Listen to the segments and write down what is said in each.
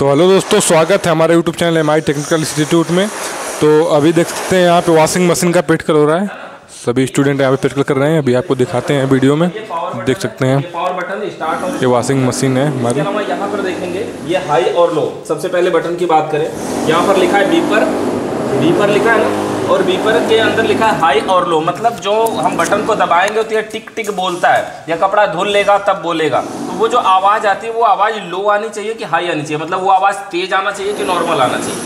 तो हेलो दोस्तों, स्वागत है हमारे YouTube channel MI technical institute में। तो अभी देख सकते हैं यहाँ पे वॉशिंग मशीन का प्रैक्टिकल हो रहा है। सभी स्टूडेंट यहाँ पे प्रैक्टिकल कर रहे हैं। अभी आपको दिखाते हैं वीडियो में, देख सकते हैं पावर बटन स्टार्ट और ये वॉशिंग मशीन है हमारी। यहाँ पर देखेंगे ये हाई और लो। सबसे पहले बटन की बात करें, यहाँ पर लिखा है बीपर, बीपर लिखा है ना, और बीपर के अंदर लिखा है हाई और लो। मतलब जो हम बटन को दबाएंगे तो ये टिक टिक बोलता है, या कपड़ा धुल लेगा तब बोलेगा। तो वो जो आवाज़ आती है वो आवाज़ लो आनी चाहिए कि हाई आनी चाहिए, मतलब वो आवाज़ तेज आना चाहिए कि नॉर्मल आना चाहिए।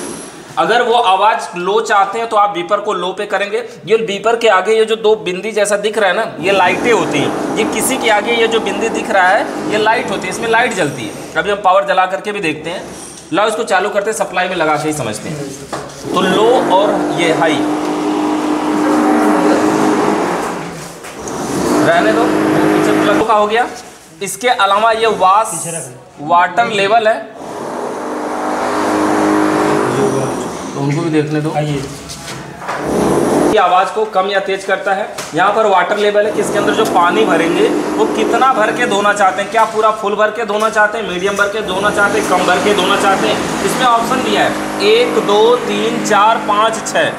अगर वो आवाज़ लो चाहते हैं तो आप बीपर को लो पे करेंगे। ये बीपर के आगे ये जो दो बिंदी जैसा दिख रहा है ना, ये लाइटें होती हैं। ये किसी के आगे ये जो बिंदी दिख रहा है ये लाइट होती है, इसमें लाइट जलती है। अभी हम पावर जला करके भी देखते हैं। लाओ इसको चालू करते हैं, सप्लाई में लगा के ही समझते हैं। तो लो और ये हाई रहने दो, पीछे प्लग का हो गया। इसके अलावा ये वाटर लेवल है, तो उनको भी देखने दो। आवाज़ को कम या तेज करता है। यहाँ पर वाटर लेवल है कि इसके अंदर जो पानी भरेंगे वो कितना भर के धोना चाहते हैं। क्या पूरा फुल भर के धोना चाहते हैं, मीडियम भर के धोना चाहते हैं, कम भर के धोना चाहते हैं। इसमें ऑप्शन दिया है 1, 2, 3, 4, 5, 6।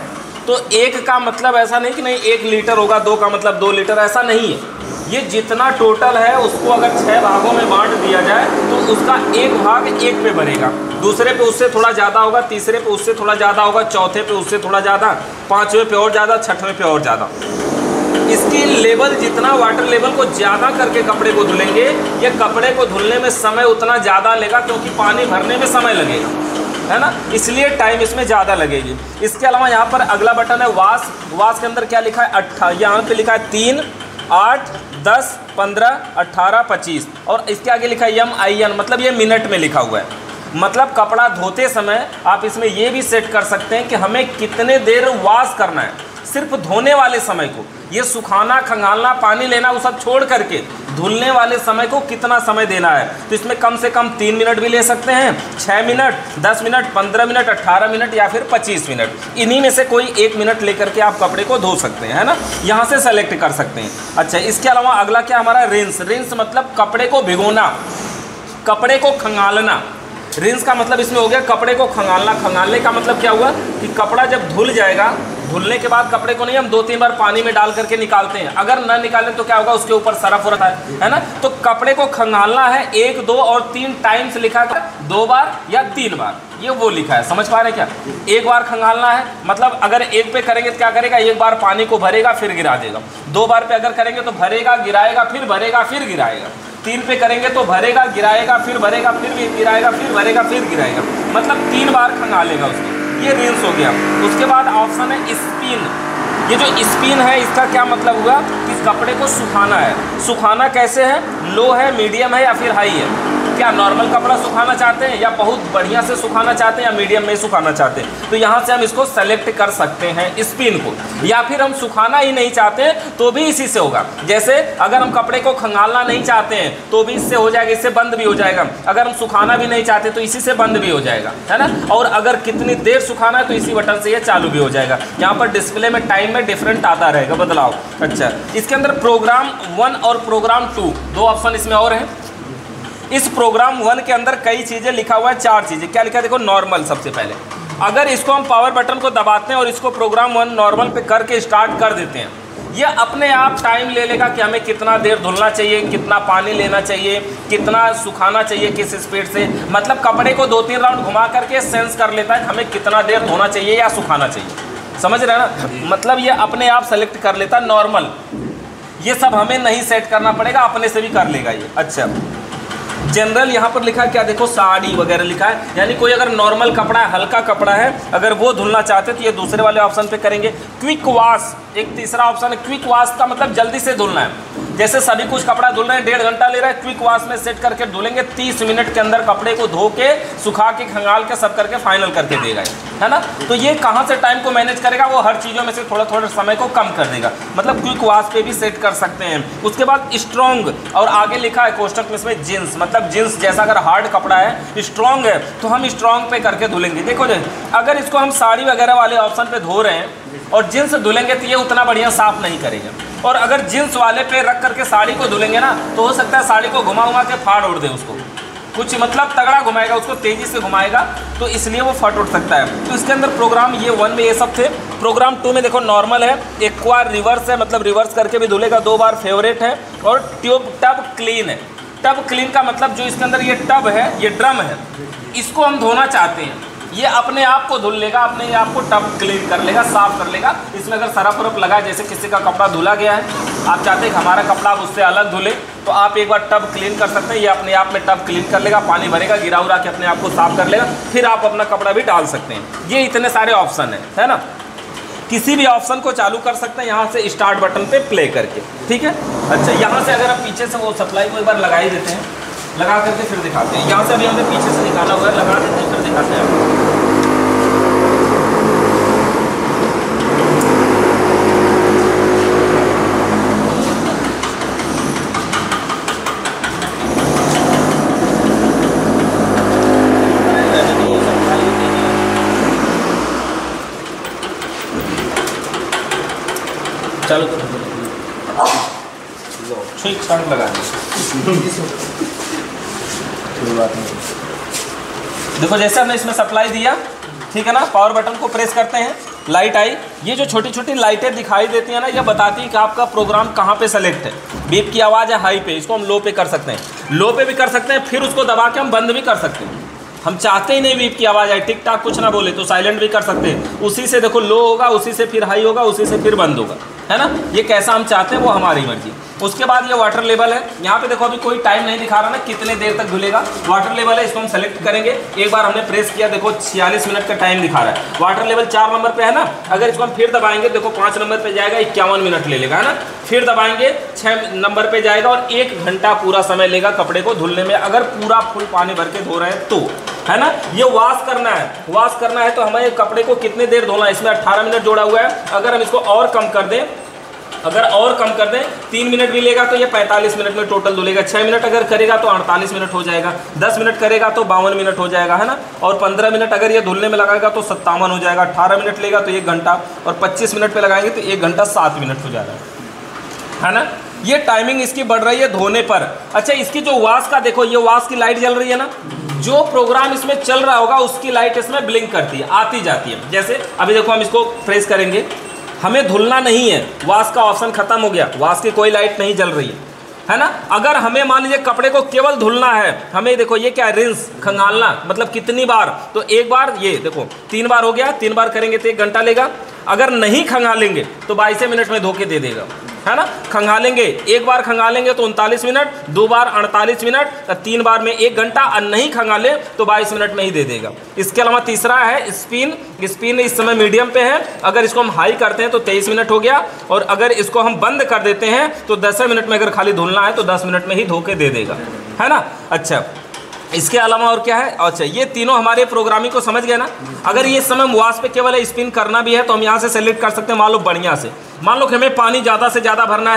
तो 1 का मतलब ऐसा नहीं कि नहीं 1 लीटर होगा, 2 का मतलब 2 लीटर, ऐसा नहीं है। ये जितना टोटल है उसको अगर 6 भागों में बांट दिया जाए तो उसका 1 भाग 1 पे भरेगा, दूसरे पे उससे थोड़ा ज़्यादा होगा, तीसरे पे उससे थोड़ा ज़्यादा होगा, चौथे पे उससे थोड़ा ज़्यादा, 5वें पे और ज़्यादा, 6वें पे और ज़्यादा। इसकी लेवल जितना वाटर लेवल को ज़्यादा करके कपड़े को धुलेंगे, ये कपड़े को धुलने में समय उतना ज़्यादा लेगा, क्योंकि पानी भरने में समय लगेगा, है ना, इसलिए टाइम इसमें ज़्यादा लगेगी। इसके अलावा यहाँ पर अगला बटन है वाश। वाश के अंदर क्या लिखा है 18, यहाँ पे लिखा है 3, 8, 10, 15, 18, 25, और इसके आगे लिखा है MIN, मतलब ये मिनट में लिखा हुआ है। मतलब कपड़ा धोते समय आप इसमें ये भी सेट कर सकते हैं कि हमें कितने देर वॉश करना है, सिर्फ धोने वाले समय को। ये सुखाना, खंगालना, पानी लेना वो सब छोड़ करके धुलने वाले समय को कितना समय देना है। तो इसमें कम से कम 3 मिनट भी ले सकते हैं, 6 मिनट, 10 मिनट, 15 मिनट, 18 मिनट या फिर 25 मिनट। इन्हीं में से कोई 1 मिनट लेकर के आप कपड़े को धो सकते हैं, है ना, यहाँ से सेलेक्ट कर सकते हैं। अच्छा, इसके अलावा अगला क्या हमारा रिंस। रिंस मतलब कपड़े को भिगोना, कपड़े को खंगालना। रिंस का मतलब इसमें हो गया कपड़े को खंगालना। खंगालने का मतलब क्या हुआ कि कपड़ा जब धुल जाएगा, धुलने के बाद कपड़े को नहीं हम 2-3 बार पानी में डाल करके निकालते हैं। अगर न निकालें तो क्या होगा, उसके ऊपर सरफ हो रहा है ना। तो कपड़े को खंगालना है 1, 2 और 3 टाइम्स लिखा है, 2 बार या 3 बार, ये वो लिखा है। समझ पा रहे क्या? 1 बार खंगालना है, मतलब अगर 1 पे करेंगे तो क्या करेगा, 1 बार पानी को भरेगा फिर गिरा देगा। 2 बार पे अगर करेंगे तो भरेगा, गिराएगा, फिर भरेगा, फिर गिराएगा। 3 पे करेंगे तो भरेगा, गिराएगा, फिर भरेगा, फिर गिराएगा, फिर भरेगा, फिर गिराएगा, मतलब 3 बार खंगालेगा उसको। ये रिंस हो गया। उसके बाद ऑप्शन है स्पिन। ये जो स्पिन है इसका क्या मतलब हुआ कि कपड़े को सुखाना है। सुखाना कैसे है, लो है, मीडियम है या फिर हाई है। क्या नॉर्मल कपड़ा सुखाना चाहते हैं, या बहुत बढ़िया से सुखाना चाहते हैं, या मीडियम में सुखाना चाहते हैं, तो यहाँ से हम इसको सेलेक्ट कर सकते हैं स्पिन को। या फिर हम सुखाना ही नहीं चाहते तो भी इसी से होगा। जैसे अगर हम कपड़े को खंगालना नहीं चाहते हैं तो भी इससे हो जाएगा, इससे बंद भी हो जाएगा। अगर हम सुखाना भी नहीं चाहते तो इसी से बंद भी हो जाएगा, है ना। और अगर कितनी देर सुखाना है तो इसी बटन से ये चालू भी हो जाएगा। यहाँ पर डिस्प्ले में टाइम में डिफरेंट आता रहेगा, बदलाव। अच्छा, इसके अंदर प्रोग्राम 1 और प्रोग्राम 2 दो ऑप्शन इसमें और हैं। इस प्रोग्राम 1 के अंदर कई चीज़ें लिखा हुआ है, 4 चीज़ें। क्या लिखा है देखो, नॉर्मल। सबसे पहले अगर इसको हम पावर बटन को दबाते हैं और इसको प्रोग्राम 1 नॉर्मल पे करके स्टार्ट कर देते हैं, ये अपने आप टाइम ले लेगा कि हमें कितना देर धुलना चाहिए, कितना पानी लेना चाहिए, कितना सुखाना चाहिए, किस स्पीड से। मतलब कपड़े को 2-3 राउंड घुमा करके सेंस कर लेता है कि हमें कितना देर धोना चाहिए या सुखाना चाहिए। समझ रहे हैं ना, मतलब ये अपने आप सेलेक्ट कर लेता है नॉर्मल। ये सब हमें नहीं सेट करना पड़ेगा, अपने से भी कर लेगा ये। अच्छा, जनरल यहाँ पर लिखा है क्या देखो, साड़ी वगैरह लिखा है, यानी कोई अगर नॉर्मल कपड़ा है, हल्का कपड़ा है, अगर वो धुलना चाहते तो ये दूसरे वाले ऑप्शन पे करेंगे। क्विक वॉश एक तीसरा ऑप्शन है। क्विक वॉश का मतलब जल्दी से धुलना है। जैसे सभी कुछ कपड़ा धुल रहे हैं, 1.5 घंटा ले रहा है, क्विक वॉश में सेट करके धुलेंगे, 30 मिनट के अंदर कपड़े को धो के, सुखा के, खंगाल के, सब करके फाइनल करके देगा, है ना। तो ये कहाँ से टाइम को मैनेज करेगा, वो हर चीज़ों में से थोड़ा थोड़ा समय को कम कर देगा। मतलब क्विक वॉश पे भी सेट कर सकते हैं। उसके बाद स्ट्रॉन्ग, और आगे लिखा है कोष्टक में इसमें जींस, मतलब जींस जैसा अगर हार्ड कपड़ा है, स्ट्रॉन्ग है, तो हम स्ट्रॉन्ग पे करके धुलेंगे। देखो अगर इसको हम साड़ी वगैरह वाले ऑप्शन पे धो रहे हैं और जींस धुलेंगे तो ये उतना बढ़िया साफ नहीं करेगा। और अगर जींस वाले पे रख करके साड़ी को धुलेंगे ना, तो हो सकता है साड़ी को घुमा घुमा के फाड़ उड़ दे उसको, कुछ मतलब तगड़ा घुमाएगा, उसको तेज़ी से घुमाएगा, तो इसलिए वो फट उठ सकता है। तो इसके अंदर प्रोग्राम ये 1 में ये सब थे। प्रोग्राम 2 में देखो नॉर्मल है, एक बार रिवर्स है, मतलब रिवर्स करके भी धुलेगा, 2 बार फेवरेट है, और टब क्लीन है। टब क्लीन का मतलब जो इसके अंदर ये टब है, ये ड्रम है, इसको हम धोना चाहते हैं, ये अपने आप को धुल लेगा, अपने आप को टब क्लीन कर लेगा, साफ कर लेगा। इसमें अगर सरफ वरफ लगा, जैसे किसी का कपड़ा धुला गया है, आप चाहते हैं कि हमारा कपड़ा आप उससे अलग धुले, तो आप एक बार टब क्लीन कर सकते हैं। ये अपने आप में टब क्लीन कर लेगा, पानी भरेगा, गिरा उरा के अपने आप को साफ कर लेगा, फिर आप अपना कपड़ा भी डाल सकते हैं। ये इतने सारे ऑप्शन है ना। किसी भी ऑप्शन को चालू कर सकते हैं यहाँ से स्टार्ट बटन पे प्ले करके, ठीक है। अच्छा, यहाँ से अगर आप पीछे से वो सप्लाई को एक बार लगा ही देते हैं, लगा करके फिर दिखाते हैं। यहाँ से अभी हमें पीछे से निकाला हुआ है, लगा देते हैं फिर दिखाते हैं। चलो ठीक शर्ट लगा देखो, जैसे हमने इसमें सप्लाई दिया, ठीक है ना, पावर बटन को प्रेस करते हैं, लाइट आई। ये जो छोटी छोटी लाइटें दिखाई देती हैं ना, ये बताती है कि आपका प्रोग्राम कहाँ पे सेलेक्ट है। बीप की आवाज़ है हाई पे, इसको हम लो पे कर सकते हैं, लो पे भी कर सकते हैं, फिर उसको दबा के हम बंद भी कर सकते हैं। हम चाहते ही नहीं बीप की आवाज़ आए, टिक टाक कुछ ना बोले, तो साइलेंट भी कर सकते हैं। उसी से देखो लो होगा, उसी से फिर हाई होगा, उसी से फिर बंद होगा, है ना। ये कैसा हम चाहते हैं वो हमारी मर्जी। उसके बाद ये वाटर लेवल है। यहाँ पे देखो अभी कोई टाइम नहीं दिखा रहा ना, कितने देर तक धुलेगा। वाटर लेवल है, इसको हम सेलेक्ट करेंगे। एक बार हमने प्रेस किया, देखो 46 मिनट का टाइम दिखा रहा है। वाटर लेवल 4 नंबर पे है ना, अगर इसको हम फिर दबाएंगे, देखो 5 नंबर पे जाएगा, 51 मिनट ले लेगा, है ना। फिर दबाएंगे 6 नंबर पे जाएगा और 1 घंटा पूरा समय लेगा कपड़े को धुलने में, अगर पूरा फुल पानी भर के धो रहे हैं तो, है ना। ये वॉश करना है, वॉश करना है तो हमें कपड़े को कितने देर धोना है, इसमें 18 मिनट जोड़ा हुआ है। अगर हम इसको और कम कर दें, अगर और कम कर दें 3 मिनट भी लेगा तो ये 45 मिनट में टोटल धुलेगा। 6 मिनट अगर करेगा तो 48 मिनट हो जाएगा। 10 मिनट करेगा तो 52 मिनट हो जाएगा, है ना। और 15 मिनट अगर ये धुलने में लगाएगा तो 57 हो जाएगा। 18 मिनट लेगा तो 1 घंटा, और 25 मिनट पे लगाएंगे तो 1 घंटा 7 मिनट हो जाएगा, है ना। ये टाइमिंग इसकी बढ़ रही है धोने पर। अच्छा, इसकी जो वॉश का देखो, ये वॉश की लाइट जल रही है ना, जो प्रोग्राम इसमें चल रहा होगा उसकी लाइट इसमें ब्लिंक करती है, आती जाती है। जैसे अभी देखो हम इसको प्रेस करेंगे, हमें धुलना नहीं है, वॉश का ऑप्शन खत्म हो गया, वॉश की कोई लाइट नहीं जल रही है ना। अगर हमें मान लीजिए कपड़े को केवल धुलना है, हमें देखो ये क्या है, रिंस, खंगालना, मतलब कितनी बार, तो एक बार, ये देखो 3 बार हो गया, 3 बार करेंगे तो 1 घंटा लेगा। अगर नहीं खंगालेंगे तो 22 मिनट में धो के दे देगा, है ना। खंगालेंगे, एक बार खंगालेंगे तो 39 मिनट, 2 बार 48 मिनट, 3 बार में 1 घंटा, और नहीं खंगाले तो 22 मिनट में ही दे देगा। इसके अलावा तीसरा है स्पिन। स्पिन इस समय मीडियम पे है, अगर इसको हम हाई करते हैं तो 23 मिनट हो गया, और अगर इसको हम बंद कर देते हैं तो 10 मिनट में अगर खाली धुलना है तो 10 मिनट में ही धो के दे देगा, है ना। अच्छा, इसके अलावा और क्या है। अच्छा, ये तीनों हमारे प्रोग्रामिंग को समझ गए ना। अगर ये समय वॉश पे केवल स्पिन करना भी है तो हम यहाँ से सेलेक्ट कर सकते हैं, मान लो बढ़िया से, मान लो कि हमें पानी ज़्यादा से ज़्यादा भरना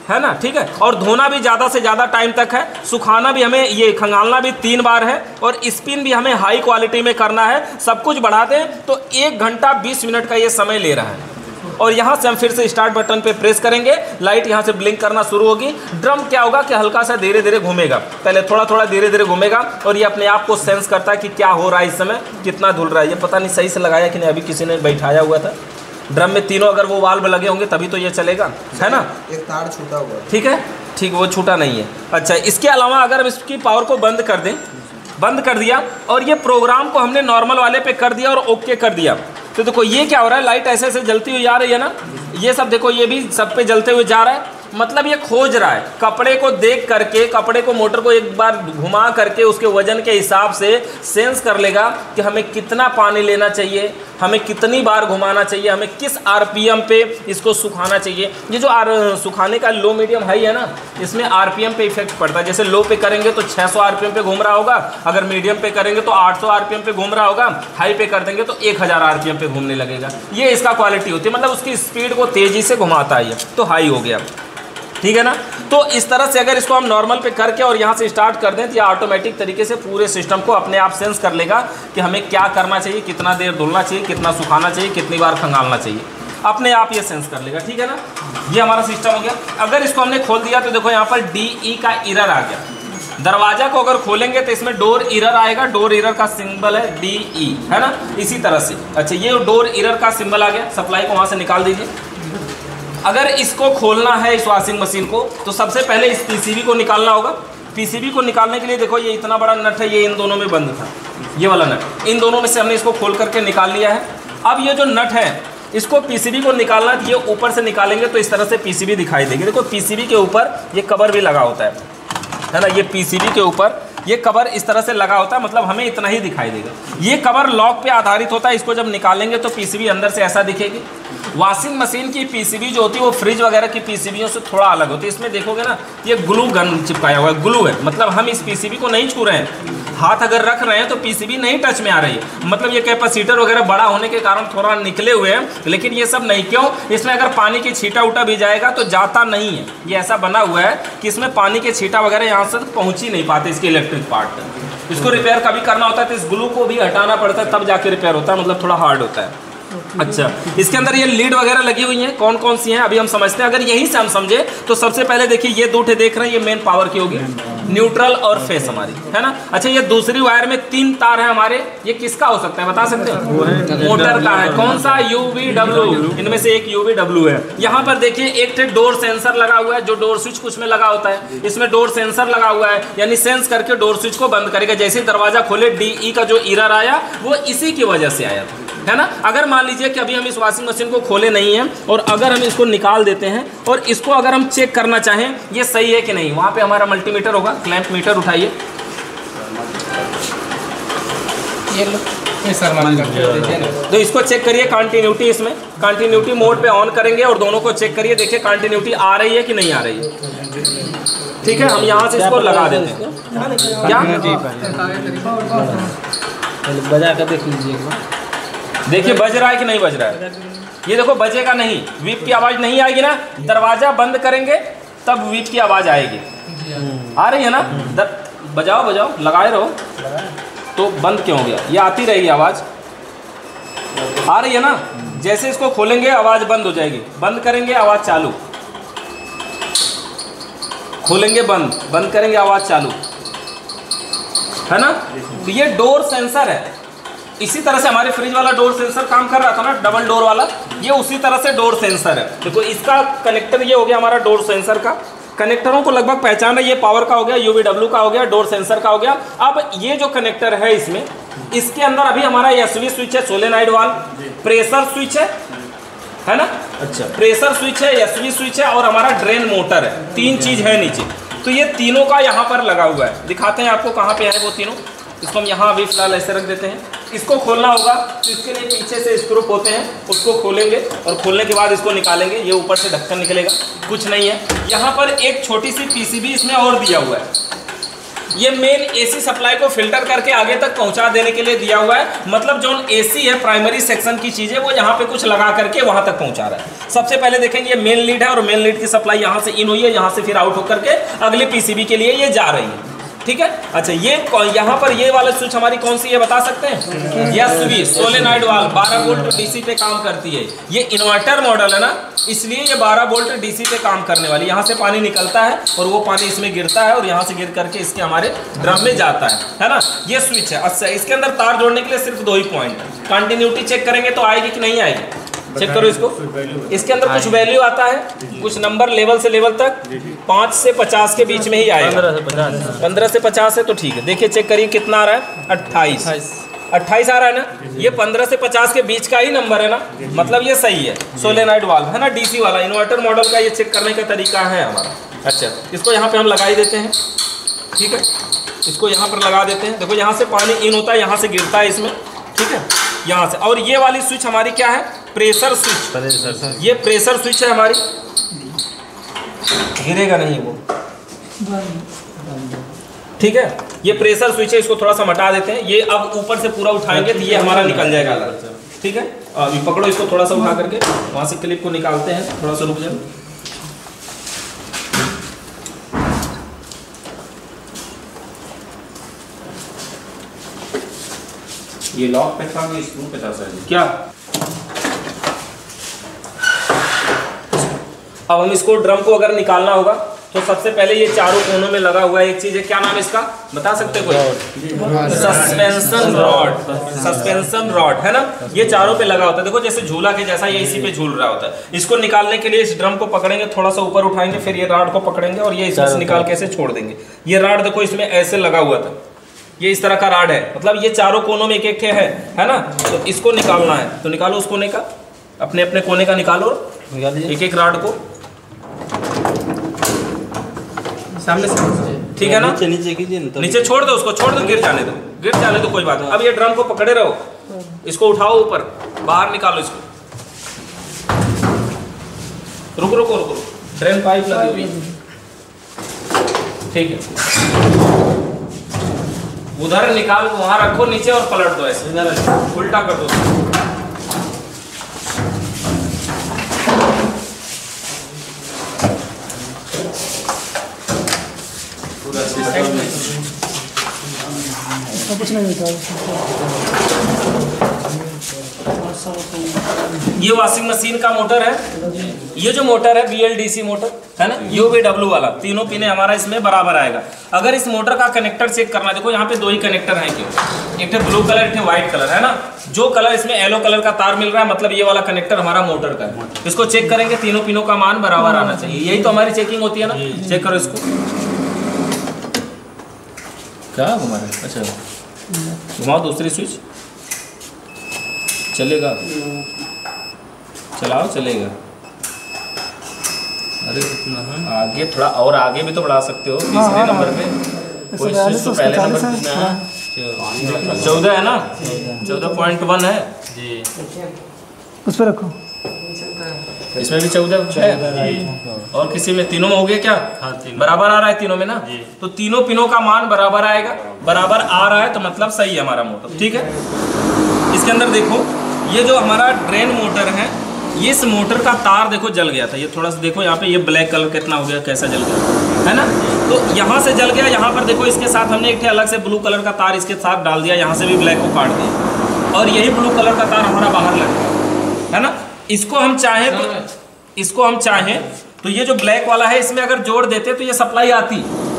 है ना, ठीक है। और धोना भी ज़्यादा से ज़्यादा टाइम तक है, सुखाना भी हमें, ये खंगालना भी 3 बार है, और स्पिन भी हमें हाई क्वालिटी में करना है। सब कुछ बढ़ा दें तो 1 घंटा 20 मिनट का ये समय ले रहा है। और यहाँ से हम फिर से स्टार्ट बटन पे प्रेस करेंगे, लाइट यहाँ से ब्लिंक करना शुरू होगी। ड्रम क्या होगा कि हल्का सा धीरे धीरे घूमेगा, पहले थोड़ा थोड़ा धीरे धीरे घूमेगा, और ये अपने आप को सेंस करता है कि क्या हो रहा है इस समय, कितना धुल रहा है। ये पता नहीं सही से लगाया कि नहीं, अभी किसी ने बैठाया हुआ था। ड्रम में तीनों अगर वो वाल्व लगे होंगे तभी तो ये चलेगा, है ना। एक तार छूटा हुआ है, ठीक है, ठीक, वो छूटा नहीं है। अच्छा, इसके अलावा अगर हम इसकी पावर को बंद कर दें, बंद कर दिया, और ये प्रोग्राम को हमने नॉर्मल वाले पे कर दिया और ओके कर दिया, तो देखो ये क्या हो रहा है, लाइट ऐसे ऐसे जलती हुई आ रही है ना। ये सब देखो, ये भी सब पे जलते हुए जा रहा है, मतलब ये खोज रहा है कपड़े को देख करके, कपड़े को मोटर को एक बार घुमा करके उसके वजन के हिसाब से सेंस कर लेगा कि हमें कितना पानी लेना चाहिए, हमें कितनी बार घुमाना चाहिए, हमें किस आरपीएम पे इसको सुखाना चाहिए। ये जो सुखाने का लो मीडियम हाई है ना, इसमें आरपीएम पे इफेक्ट पड़ता है। जैसे लो पे करेंगे तो 600 आरपीएम पे घूम रहा होगा, अगर मीडियम पे करेंगे तो 800 आरपीएम पे घूम रहा होगा, हाई पे कर देंगे तो 1000 आरपीएम पे घूमने लगेगा। ये इसका क्वालिटी होती है, मतलब उसकी स्पीड को तेज़ी से घुमाता है, तो हाई हो गया, ठीक है ना। तो इस तरह से अगर इसको हम नॉर्मल पे करके और यहाँ से स्टार्ट कर दें तो ये ऑटोमेटिक तरीके से पूरे सिस्टम को अपने आप सेंस कर लेगा कि हमें क्या करना चाहिए, कितना देर धुलना चाहिए, कितना सुखाना चाहिए, कितनी बार खंगालना चाहिए, अपने आप ये सेंस कर लेगा, ठीक है ना। ये हमारा सिस्टम हो गया। अगर इसको हमने खोल दिया तो देखो यहाँ पर DE का एरर आ गया। दरवाजा को अगर खोलेंगे तो इसमें डोर इरर आएगा, डोर इरर का सिंबल है DE, है ना, इसी तरह से। अच्छा, ये डोर इरर का सिंबल आ गया, सप्लाई को वहाँ से निकाल दीजिए। अगर इसको खोलना है इस वॉशिंग मशीन को, तो सबसे पहले इस PCB को निकालना होगा। PCB को निकालने के लिए देखो ये इतना बड़ा नट है, ये इन दोनों में बंद था, ये वाला नट, इन दोनों में से हमने इसको खोल करके निकाल लिया है। अब ये जो नट है इसको PCB को निकालना है, ये ऊपर से निकालेंगे तो इस तरह से PCB दिखाई देगी। देखो PCB के ऊपर ये कवर भी लगा होता है ना, ये PCB के ऊपर ये कवर इस तरह से लगा होता है, मतलब हमें इतना ही दिखाई देगा। ये कवर लॉक पे आधारित होता है, इसको जब निकालेंगे तो PCB अंदर से ऐसा दिखेगी। वॉशिंग मशीन की PCB जो होती है वो फ्रिज वगैरह की PCBयों से थोड़ा अलग होती है। इसमें देखोगे ना, ये ग्लू गन चिपकाया हुआ है, ग्लू है, मतलब हम इस PCB को नहीं छू रहे हैं, हाथ अगर रख रहे हैं तो PCB नहीं टच में आ रही है। मतलब ये कैपेसिटर वगैरह बड़ा होने के कारण थोड़ा निकले हुए हैं, लेकिन ये सब नहीं। क्यों? इसमें अगर पानी की छींटा उटा भी जाएगा तो जाता नहीं है। ये ऐसा बना हुआ है कि इसमें पानी के छींटा वगैरह यहाँ से पहुँच ही नहीं पाते, इसके इलेक्ट्रिक पार्ट। इसको रिपेयर कभी करना होता है तो इस ग्लू को भी हटाना पड़ता है, तब जाके रिपेयर होता है, मतलब थोड़ा हार्ड होता है। अच्छा, इसके अंदर ये लीड वगैरह लगी हुई हैं, कौन कौन सी हैं अभी हम समझते हैं। अगर यही से हम समझे तो सबसे पहले देखिए ये दो ठे देख रहे हैं, ये मेन पावर की होगी, न्यूट्रल और फेस हमारी, है ना। अच्छा, ये दूसरी वायर में 3 तार है हमारे, ये किसका हो सकता है बता सकते हैं? मोटर का है। कौन सा? UVW, इनमें से एक UVW है। यहाँ पर देखिए एक ठे डोर सेंसर लगा हुआ है, जो डोर स्विच कुछ में लगा होता है, इसमें डोर सेंसर लगा हुआ है, यानी सेंस करके डोर स्विच को बंद करेगा। जैसे दरवाजा खोले DE का जो एरर आया वो इसी की वजह से आया था, है ना। अगर मान लीजिए कि अभी हम इस वॉशिंग मशीन को खोले नहीं हैं और अगर हम इसको निकाल देते हैं और इसको अगर हम चेक करना चाहें ये सही है कि नहीं, वहाँ पे हमारा मल्टीमीटर होगा, क्लैंप मीटर उठाइए। तो इसको चेक करिए कंटिन्यूटी, इसमें कंटिन्यूटी मोड पे ऑन करेंगे और दोनों को चेक करिए, देखिए कंटिन्यूटी आ रही है कि नहीं आ रही है। ठीक है, हम यहाँ से इसको लगा देते हैं। क्या बजा कर देख लीजिए, देखिए बज रहा है कि नहीं बज रहा है। ये देखो बजेगा नहीं, वीप की आवाज़ नहीं आएगी ना। दरवाजा बंद करेंगे तब वीप की आवाज़ आएगी। आ रही है ना? बजाओ बजाओ, लगाए रहो। तो बंद क्यों हो गया? ये आती रहेगी आवाज़, आ रही है ना। जैसे इसको खोलेंगे आवाज़ बंद हो जाएगी, बंद करेंगे आवाज़ चालू, खोलेंगे बंद, बंद करेंगे आवाज़ चालू, है ना। तो ये डोर सेंसर है। इसी तरह से हमारे फ्रिज वाला डोर सेंसर काम कर रहा था ना, डबल डोर वाला, ये उसी तरह से डोर सेंसर है। देखो इसका कनेक्टर ये हो गया हमारा डोर सेंसर का। कनेक्टरों को लगभग पहचान है, ये पावर का हो गया, UVW का हो गया, डोर सेंसर का हो गया। अब ये जो कनेक्टर है इसमें, इसके अंदर अभी हमारा SV स्विच है, सोलेनॉइड वाल्व, प्रेशर स्विच है ना। अच्छा, प्रेशर स्विच है, SV स्विच है और हमारा ड्रेन मोटर है। 3 चीज़ है नीचे। तो ये तीनों का यहाँ पर लगा हुआ है, दिखाते हैं आपको कहाँ पे है वो तीनों। इसको हम यहाँ अभी फिलहाल ऐसे रख देते हैं। इसको खोलना होगा तो इसके लिए पीछे से स्क्रू होते हैं, उसको खोलेंगे और खोलने के बाद इसको निकालेंगे। ये ऊपर से ढक्कन निकलेगा, कुछ नहीं है। यहाँ पर एक छोटी सी PCB इसमें और दिया हुआ है, ये मेन AC सप्लाई को फिल्टर करके आगे तक पहुँचा देने के लिए दिया हुआ है। मतलब जो AC है प्राइमरी सेक्शन की चीज़ें वो यहाँ पे कुछ लगा करके वहाँ तक पहुँचा रहा है। सबसे पहले देखेंगे ये मेन लीड है और मेन लीड की सप्लाई यहाँ से इन हुई है, यहाँ से फिर आउट होकर के अगली PCB के लिए ये जा रही है। ठीक है। अच्छा, ये यहाँ पर ये वाला स्विच हमारी कौन सी है बता सकते हैं? SV solenoid valve 12 volt DC पे काम करती है। ये इन्वर्टर मॉडल है ना, इसलिए ये 12 वोल्ट DC पे काम करने वाली। यहाँ से पानी निकलता है और वो पानी इसमें गिरता है और यहाँ से गिर करके इसके हमारे ड्रम में जाता है ना। ये स्विच है। अच्छा, इसके अंदर तार जोड़ने के लिए सिर्फ 2 ही पॉइंट है। कंटिन्यूटी चेक करेंगे तो आएगी कि नहीं आएगी, चेक करो इसको। इसके अंदर कुछ वैल्यू आता है, कुछ नंबर लेवल से लेवल तक 5 से 50 के बीच में ही आएगा। 15 से 50 है तो ठीक है। देखिए चेक करिए कितना आ रहा है, 28 आ रहा है ना। ये 15 से 50 के बीच का ही नंबर है ना, मतलब ये सही है। सोलेनॉइड वाल्व है ना, DC वाला इन्वर्टर मॉडल का ये चेक करने का तरीका है हमारा। अच्छा, इसको यहाँ पे हम लगा ही देते हैं। ठीक है, इसको यहाँ पर लगा देते हैं। देखो यहाँ से पानी इन होता है, यहाँ से गिरता है इसमें। ठीक है, यहाँ से। और ये वाली स्विच हमारी क्या है? Pressure switch. ये प्रेशर स्विच है हमारी, गिरेगा नहीं वो। ठीक है, ये प्रेशर स्विच है, इसको थोड़ा सा हटा देते हैं। ये अब ऊपर से पूरा उठाएंगे तो ये हमारा निकल जाएगा अलग। ठीक है, अभी पकड़ो इसको थोड़ा सा उठा करके, वहां से क्लिप को निकालते हैं। थोड़ा सा रुक जाओ। ये लॉक पे था, ये स्क्रू पे था सर। क्या? अब हम इसको ड्रम को अगर निकालना होगा तो सबसे पहले ये चारों कोनों में लगा हुआ एक चीज है, क्या नाम है इसका, बता सकते कोई? Suspension rod. सस्पेंशन रॉड है ना, ये चारों पे लगा होता है। देखो जैसे झूला के जैसा ये इसी पे झूल रहा होता है। इसको निकालने के लिए इस ड्रम को पकड़ेंगे, थोड़ा सा ऊपर उठाएंगे, फिर ये रॉड को पकड़ेंगे और ये इसमें से निकाल के ऐसे छोड़ देंगे। ये रॉड देखो इसमें ऐसे लगा हुआ था, ये इस तरह का रॉड है, मतलब ये चारों कोनों में एक एक है ना। तो इसको निकालना है तो निकालो उस कोने का, अपने अपने कोने का निकालो, एक एक रॉड को सामने से, ठीक है ना। नीचे कीजिए ना, नीचे छोड़ दो उसको, छोड़ दो, गिर जाने दो कोई बात नहीं। अब ये ड्रम को पकड़े रहो, इसको उठाओ ऊपर, बाहर निकालो इसको। रुको, ड्रेन पाइप लगी हुई है, ठीक है। उधर निकाल, वहां रखो नीचे और पलट दो, ऐसे उल्टा कर दो। कुछ नहीं होता। ये वॉशिंग मशीन का मोटर है। ये जो मोटर है BLDC मोटर है ना, UVW वाला, तीनों पिने हमारा इसमें बराबर आएगा। अगर इस मोटर का कनेक्टर चेक करना, देखो यहाँ पे दो ही कनेक्टर हैं क्यों, एक ब्लू कलर, एक व्हाइट कलर है ना। जो कलर इसमें येलो कलर का तार मिल रहा है, मतलब ये वाला कनेक्टर हमारा मोटर का है। इसको चेक करेंगे, तीनों पिनों का मान बराबर आना चाहिए, यही तो हमारी चेकिंग होती है ना। चेक करो इसको, क्या घुमा रहे? अच्छा घुमाओ दूसरी स्विच, चलेगा, चलाओ चलेगा। अरे आगे थोड़ा और आगे भी तो बढ़ा सकते हो, तीसरे नंबर पे कोई स्विच तो पहले नंबर पे 14 है ना, 14.1 है जी, उस पर रखो। इसमें भी 14 है और किसी में, तीनों में हो गया क्या? बराबर आ रहा है तीनों में ना, तो तीनों पिनों का मान बराबर आएगा। बराबर आ रहा है तो मतलब सही है हमारा मोटर, ठीक है। इसके अंदर देखो, ये जो हमारा ड्रेन मोटर है, ये इस मोटर का तार देखो जल गया था। ये थोड़ा सा देखो यहाँ पे, ये ब्लैक कलर कितना हो गया, कैसा जल गया है ना। तो यहाँ से जल गया, यहाँ पर देखो इसके साथ हमने एक अलग से ब्लू कलर का तार इसके साथ डाल दिया, यहाँ से भी ब्लैक को काट दिया और यही ब्लू कलर का तार हमारा बाहर लग गया है ना। इसको हम चाहें तो ये जो ब्लैक वाला है, इसमें अगर जोड़ देते तो ये सप्लाई आती,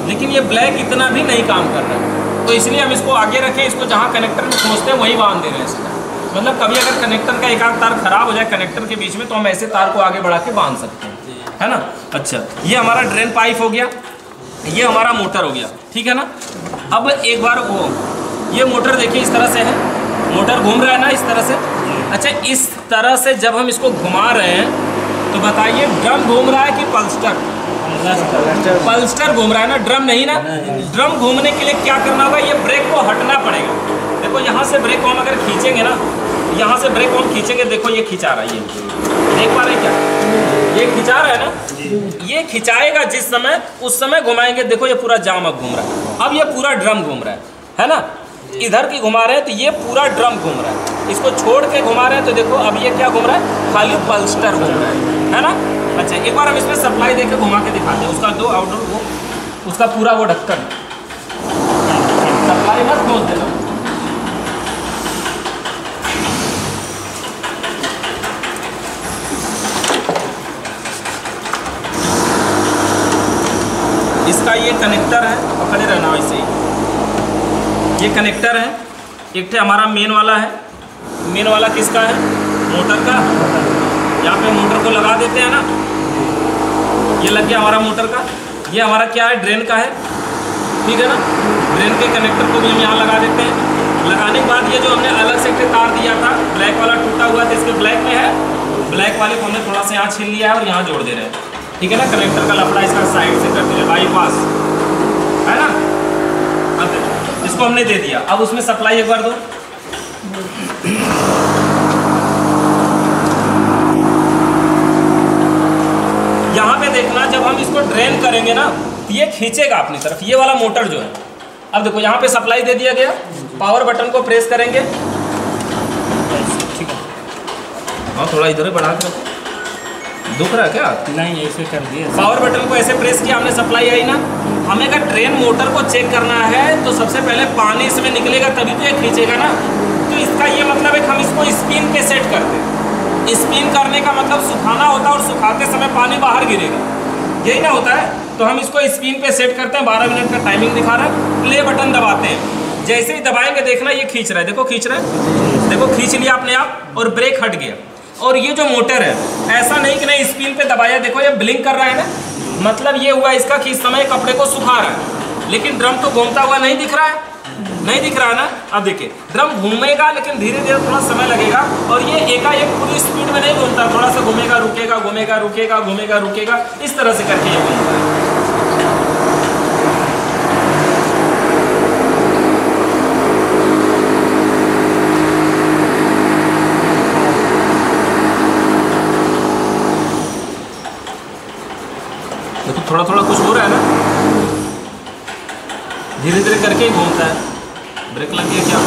लेकिन ये ब्लैक इतना भी नहीं काम कर रहा है, तो इसलिए हम इसको आगे रखें। इसको जहाँ कनेक्टर में खोजते हैं वहीं बांध दे रहे हैं इसको। मतलब कभी अगर कनेक्टर का एक आध तार खराब हो जाए कनेक्टर के बीच में, तो हम ऐसे तार को आगे बढ़ा के बांध सकते हैं, है ना। अच्छा, ये हमारा ड्रेन पाइप हो गया, ये हमारा मोटर हो गया, ठीक है ना। अब एक बार वो ये मोटर देखिए इस तरह से है, मोटर घूम रहा है ना इस तरह से। अच्छा, इस तरह से जब हम इसको घुमा रहे हैं तो बताइए ड्रम घूम रहा है कि पल्स्टर? पल्स्टर घूम रहा है ना, ड्रम नहीं ना। ड्रम घूमने के लिए क्या करना होगा, ये ब्रेक को हटना पड़ेगा। देखो यहाँ से ब्रेक को हम अगर खींचेंगे ना, यहाँ से ब्रेक को हम खींचेंगे, देखो ये खिंचा रहा है, ये देख पा रहे हैं क्या, ये खिंचा रहा है ना। ये खिंचाएगा जिस समय, उस समय घुमाएंगे, देखो ये पूरा जाम अब घूम रहा है। अब ये पूरा ड्रम घूम रहा है ना। इधर की घुमा रहे हैं तो ये पूरा ड्रम घूम रहा है, इसको छोड़ के घुमा रहे हैं तो देखो अब ये क्या घूम रहा है, खाली पल्स्टर घूम रहा है ना। अच्छा, एक बार हम इसमें सप्लाई देकर घुमा के दिखाते हैं, उसका दो आउटडोर वो, उसका पूरा वो ढक्कन, सप्लाई मत खोल देना। इसका ये कनेक्टर है, पकड़े रहना वैसे ही। ये कनेक्टर है, एक थे हमारा मेन वाला है। मेन वाला किसका है? मोटर का। यहाँ पे मोटर को लगा देते हैं ना, ये लग गया हमारा मोटर का। ये हमारा क्या है, ड्रेन का है, ठीक है ना। ड्रेन के कनेक्टर को भी हम यहाँ लगा देते हैं। लगाने के बाद ये जो हमने अलग से तार दिया था, ब्लैक वाला टूटा हुआ था, इसके ब्लैक में है, ब्लैक वाले को हमने थोड़ा सा यहाँ छीन लिया है और यहाँ जोड़ दे रहे हैं, ठीक है ना। कनेक्टर का लफड़ा इसका साइड से कर दे रहे, बाईपास है ना। अब इसको हमने दे दिया, अब उसमें सप्लाई एक बार दो। यहाँ पे देखना, जब हम इसको ड्रेन करेंगे ना तो ये खींचेगा अपनी तरफ, ये वाला मोटर जो है। अब देखो यहाँ पे सप्लाई दे दिया गया, पावर बटन को प्रेस करेंगे, ठीक है। हाँ, थोड़ा इधर बढ़ा के रखो, दुख रहा है क्या? नहीं, ऐसे कर दिए। पावर बटन को ऐसे प्रेस किया हमने, सप्लाई आई ना। हमें अगर ड्रेन मोटर को चेक करना है तो सबसे पहले पानी इसमें निकलेगा तभी तो ये खींचेगा ना। तो इसका ये मतलब है कि हम इसको स्पिन पे सेट करते हैं। स्पिन करने का मतलब सुखाना होता है और सुखाते समय पानी बाहर गिरेगा, यही ना होता है। तो हम इसको स्क्रीन पे सेट करते हैं, 12 मिनट का टाइमिंग दिखा रहा है, प्ले बटन दबाते हैं, जैसे ही दबाएंगे देखना ये खींच रहा है, देखो खींच रहा है, देखो खींच लिया अपने आप और ब्रेक हट गया। और ये जो मोटर है ऐसा नहीं कि नहीं स्क्रीन पे दबाया, देखो ये ब्लिंक कर रहा है ना, मतलब ये हुआ इसका कि इस समय कपड़े को सुखा रहा है, लेकिन ड्रम तो घूमता हुआ नहीं दिख रहा है, नहीं दिख रहा है ना। अब देखिए ड्रम घूमेगा लेकिन धीरे धीरे थोड़ा समय लगेगा, और ये एकाएक पूरी स्पीड में नहीं घूमता, थोड़ा सा घूमेगा रुकेगा, घूमेगा रुकेगा, घूमेगा रुकेगा, इस तरह से करके ये घूमता है। देखो थोड़ा थोड़ा कुछ हो रहा है ना, धीरे धीरे करके ही घूमता है। ब्रेक लग गया क्या?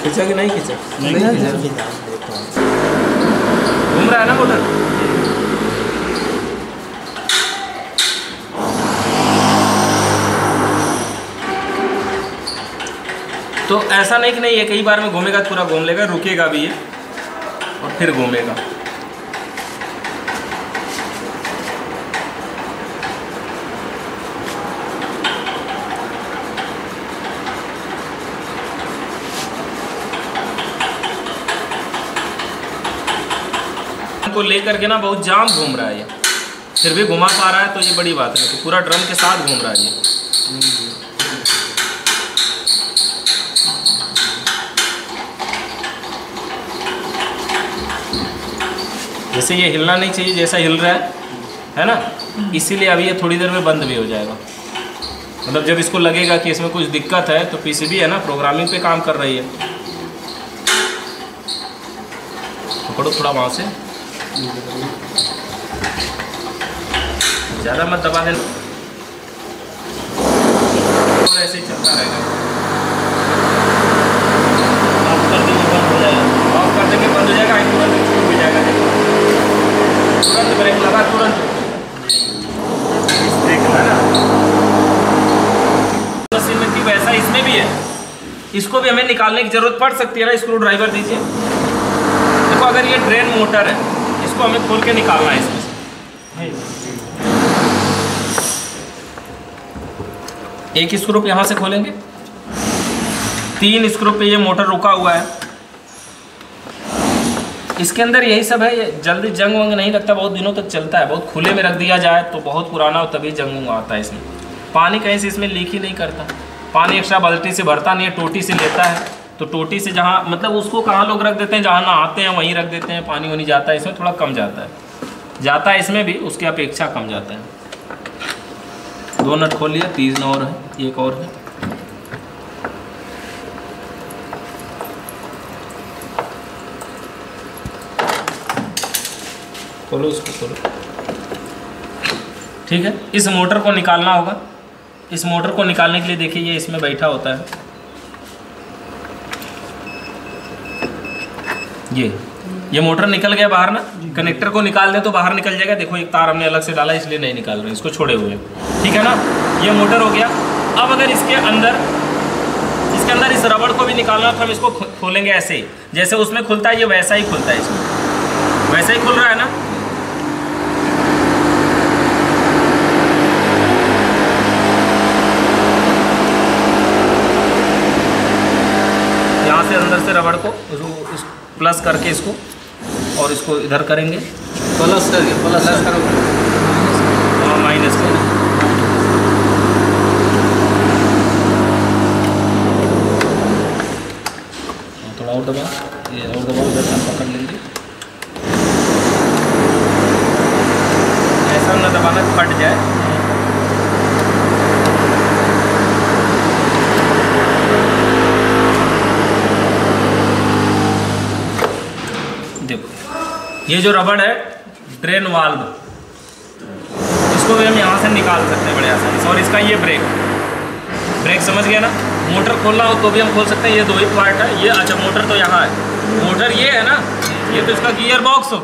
खींचा कि नहीं खींचा? घूम रहा है ना मोटर। तो ऐसा नहीं कि नहीं ये कई बार में घूमेगा तो पूरा घूम लेगा, रुकेगा भी ये और फिर घूमेगा। को लेकर के ना बहुत जाम घूम रहा है ये, फिर भी घुमा पा रहा है तो ये बड़ी बात है। तो पूरा ड्रम के साथ घूम रहा है ये। जैसे ये हिलना नहीं चाहिए, जैसा हिल रहा है ना, इसीलिए अभी ये थोड़ी देर में बंद भी हो जाएगा। मतलब जब इसको लगेगा कि इसमें कुछ दिक्कत है तो पीसीबी है ना प्रोग्रामिंग पे काम कर रही है। पकड़ो थोड़ा वहाँ से, ज़्यादा मत दबा देना, और ऐसे ही चलता रहेगा। ऑफ कर देंगे बंद हो जाएगा, ऑफ कर देंगे बंद हो जाएगा, तुरंत छूट भी जाएगा। तुरंत ब्रेक लगा, तुरंत देखना ना। मशीन में थी वैसा इसमें भी है, इसको भी हमें निकालने की जरूरत पड़ सकती है ना। स्क्रू ड्राइवर दीजिए। देखो अगर ये ड्रेन मोटर है, इसको हमें खोल के निकालना है इसमें से। एक स्क्रू पे यहाँ से खोलेंगे, 3 स्क्रू पे ये मोटर रुका हुआ है। इसके अंदर यही सब है, ये जल्दी जंग वंग नहीं लगता, बहुत दिनों तक चलता है। बहुत खुले में रख दिया जाए तो बहुत पुराना हो तभी जंग वंग आता है इसमें। पानी कहीं से इसमें लीक ही नहीं करता, पानी एक्स्ट्रा बाल्टी से भरता नहीं है, टोटी से लेता है। तो टोटी से जहाँ मतलब उसको कहाँ लोग रख देते हैं, जहाँ नहाते हैं वहीं रख देते हैं, पानी वानी जाता है इसमें, थोड़ा कम जाता है इसमें भी, उसकी अपेक्षा कम जाता है। 2 नट खोल लिया, 3 और है, एक और है। खोलो इसको, खोलो। ठीक है, इस मोटर को निकालना होगा। इस मोटर को निकालने के लिए देखिए ये इसमें बैठा होता है, ये मोटर निकल गया बाहर ना। कनेक्टर को निकाल दे तो बाहर निकल जाएगा। देखो एक तार हमने अलग से डाला इसलिए नहीं निकाल रहे, इसको छोड़े हुए, ठीक है ना। ये मोटर हो गया। अब अगर इसके अंदर इस रबड़ को भी निकालना तो हम इसको खोलेंगे ऐसे ही, जैसे उसमें खुलता है ये वैसा ही खुलता है, इसमें वैसा ही खुल रहा है ना। यहाँ से अंदर से रबड़ को प्लस करके इसको और इसको इधर करेंगे, प्लस करो, हाँ माइनस करो। थोड़ा और दबा, ये और दबा, उधर हम पकड़ लेंगे। ऐसा ना दबाना फट जाए। ये जो रबड़ है ड्रेन वाल्व, इसको भी हम यहाँ से निकाल सकते हैं बड़े आसानी से। और इसका ये ब्रेक समझ गया ना। मोटर खोलना हो तो भी हम खोल सकते हैं। ये 2 ही पार्ट है ये। अच्छा मोटर तो यहाँ है, मोटर ये है ना, ये तो इसका गियर बॉक्स हो।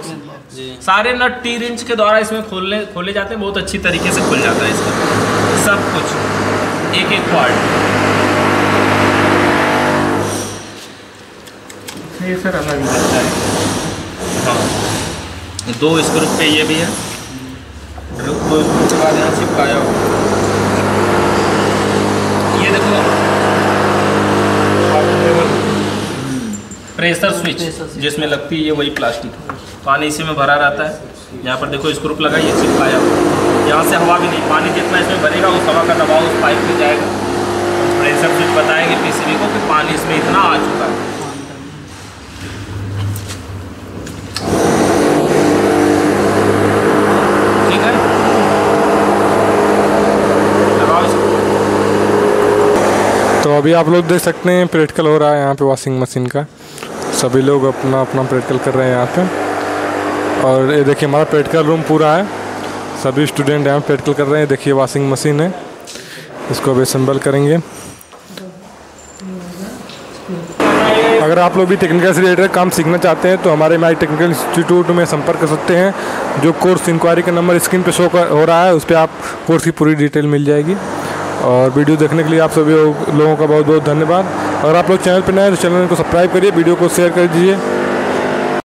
सारे नट टी रिंच के द्वारा इसमें खोले जाते हैं, बहुत अच्छी तरीके से खुल जाता है इसका सब कुछ, एक एक पार्ट। ये सर अलग लगता है। हाँ 2 स्क्रू पे ये भी है, 2 स्क्रू के बाद यहाँ चिपकाया हुआ। ये देखो प्रेशर स्विच जिसमें लगती है, ये वही प्लास्टिक है, पानी इसी में भरा रहता है। यहाँ पर देखो स्क्रू लगा, ये चिपकाया हुआ, यहाँ से हवा भी नहीं, पानी जितना इसमें भरेगा उस हवा का दबाव उस पाइप में जाएगा। प्रेशर स्विच बताएंगे पीसीबी को कि पानी इसमें इतना आ चुका है। ठीक है, लगाओ इसको। तो अभी आप लोग देख सकते हैं प्रैक्टिकल हो रहा है यहाँ पे वॉशिंग मशीन का। सभी लोग अपना अपना प्रैक्टिकल कर रहे हैं यहाँ पे। और ये देखिए हमारा प्रैक्टिकल रूम पूरा है, सभी स्टूडेंट यहाँ प्रैक्टिकल कर रहे हैं। देखिए वॉशिंग मशीन है, इसको अभी असेंबल करेंगे। अगर आप लोग भी टेक्निकल से रिलेटेड काम सीखना चाहते हैं तो हमारे माई टेक्निकल इंस्टीट्यूट में संपर्क कर सकते हैं। जो कोर्स इंक्वायरी का नंबर स्क्रीन पे शो हो रहा है, उस पर आप कोर्स की पूरी डिटेल मिल जाएगी। और वीडियो देखने के लिए आप सभी लोगों का बहुत बहुत धन्यवाद। अगर आप लोग चैनल पर नए हैं तो चैनल को सब्सक्राइब करिए, वीडियो को शेयर कर दीजिए।